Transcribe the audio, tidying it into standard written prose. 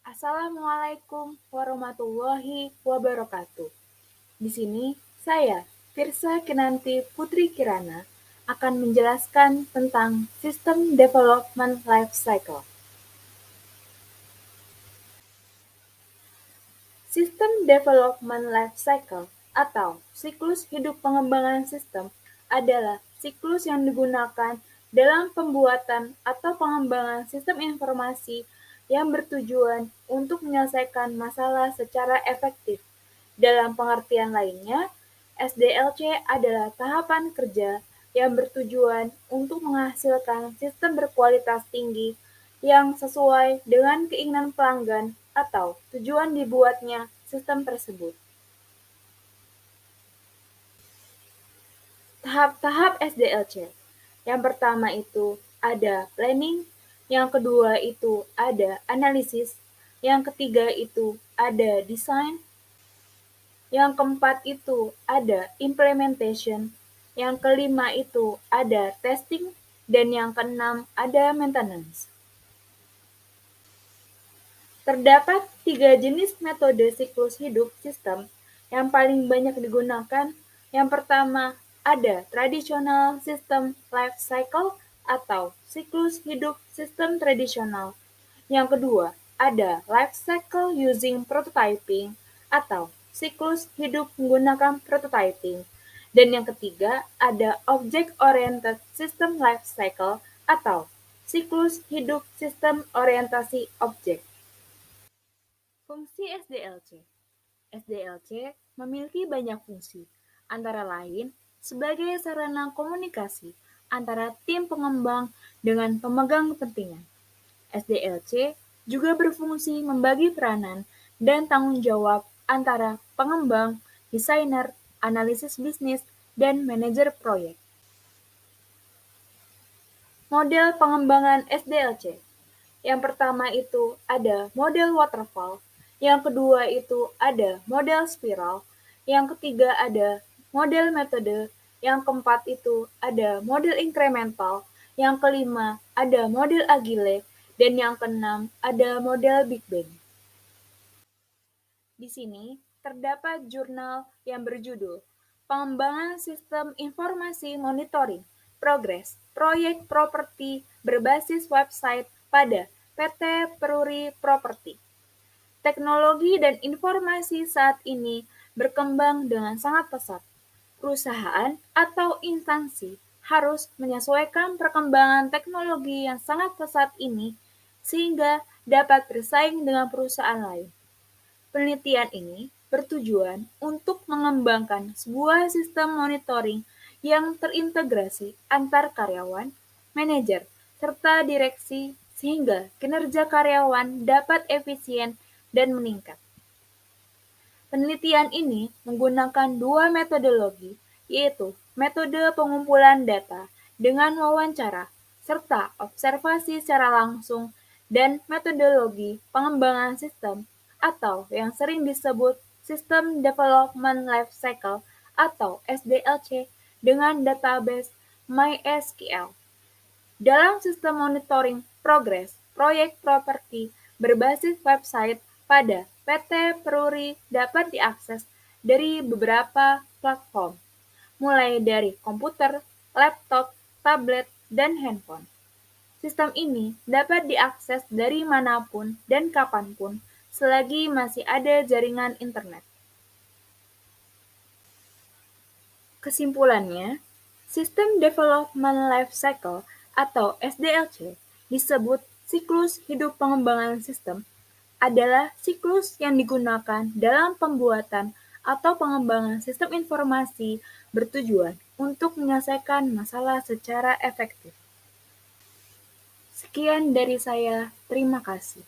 Assalamualaikum warahmatullahi wabarakatuh. Di sini saya, Firsa Kinanti Putri Kirana, akan menjelaskan tentang System Development Life Cycle. System Development Life Cycle atau siklus hidup pengembangan sistem adalah siklus yang digunakan dalam pembuatan atau pengembangan sistem informasi yang bertujuan untuk menyelesaikan masalah secara efektif. Dalam pengertian lainnya, SDLC adalah tahapan kerja yang bertujuan untuk menghasilkan sistem berkualitas tinggi yang sesuai dengan keinginan pelanggan atau tujuan dibuatnya sistem tersebut. Tahap-tahap SDLC. Yang pertama itu ada planning, yang kedua itu ada analisis, yang ketiga itu ada design, yang keempat itu ada implementation, yang kelima itu ada testing, dan yang keenam ada maintenance. Terdapat 3 jenis metode siklus hidup sistem yang paling banyak digunakan. Yang pertama, ada traditional system life cycle atau siklus hidup sistem tradisional. Yang kedua, ada life cycle using prototyping atau siklus hidup menggunakan prototyping. Dan yang ketiga, ada object-oriented system life cycle atau siklus hidup sistem orientasi objek. Fungsi SDLC. SDLC memiliki banyak fungsi, antara lain sebagai sarana komunikasi antara tim pengembang dengan pemegang kepentingan. SDLC juga berfungsi membagi peranan dan tanggung jawab antara pengembang, desainer, analisis bisnis, dan manajer proyek. Model pengembangan SDLC. Yang pertama itu ada model waterfall, yang kedua itu ada model spiral, yang ketiga ada model metode, yang keempat itu ada model incremental, yang kelima ada model agile, dan yang keenam ada model Big Bang. Di sini terdapat jurnal yang berjudul Pengembangan Sistem Informasi Monitoring Progres Proyek Properti Berbasis Website pada PT Peruri Properti. Teknologi dan informasi saat ini berkembang dengan sangat pesat. Perusahaan atau instansi harus menyesuaikan perkembangan teknologi yang sangat pesat ini sehingga dapat bersaing dengan perusahaan lain. Penelitian ini bertujuan untuk mengembangkan sebuah sistem monitoring yang terintegrasi antar karyawan, manajer, serta direksi sehingga kinerja karyawan dapat efisien dan meningkat. Penelitian ini menggunakan 2 metodologi, yaitu metode pengumpulan data dengan wawancara serta observasi secara langsung dan metodologi pengembangan sistem atau yang sering disebut System Development Life Cycle atau SDLC dengan database MySQL. Dalam sistem monitoring progres proyek properti berbasis website pada PT Peruri dapat diakses dari beberapa platform, mulai dari komputer, laptop, tablet, dan handphone. Sistem ini dapat diakses dari manapun dan kapanpun selagi masih ada jaringan internet. Kesimpulannya, System Development Life Cycle atau SDLC disebut siklus hidup pengembangan sistem adalah siklus yang digunakan dalam pembuatan atau pengembangan sistem informasi bertujuan untuk menyelesaikan masalah secara efektif. Sekian dari saya, terima kasih.